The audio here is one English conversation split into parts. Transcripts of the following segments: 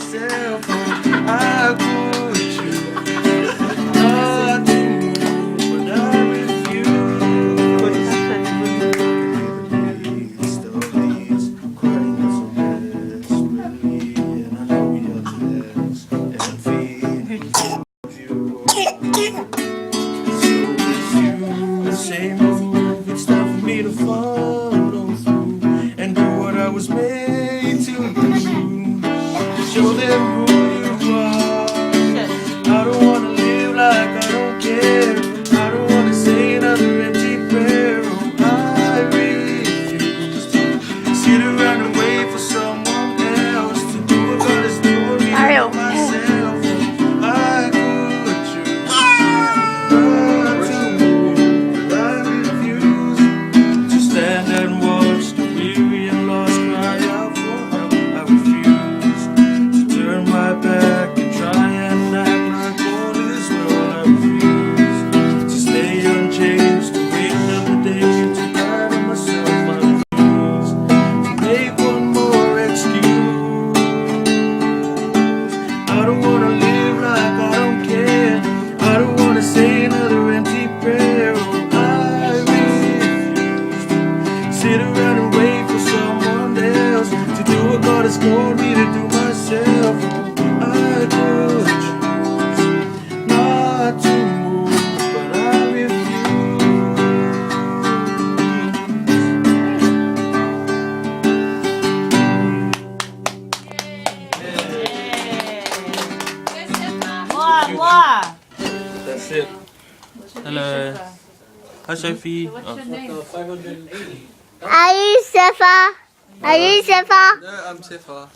myself. I could choose not to move, but I refuse. Still leaves, crying so desperately, and I know you're less and feed you. So it's you, the same move. It's time for me to follow through and do what I was made to do. Show them who you are. I don't wanna live like I don't care. I don't wanna say another empty prayer. Oh, I refuse to sit around and wait for someone else to do what God has told me to do myself. Oh, I could choose not to move, but I refuse to stand and watch the weary and lost cry out for help. I refuse to turn my back and try and act like all is well. I refuse to stay unchanged, to wait another day to die on myself. I refuse to make one more excuse. I don't wanna live like I don't care. I don't wanna say another empty prayer. Oh, I refuse to sit around and wait for someone else to do what God has told me to do myself. Oh, I could choose not to move, but I refuse. That's it. Hello. Hi, Sophie. What's your name? 580. Are you Sefa? Are you Sefa? No, I'm Sefa.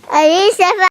Are you Sefa?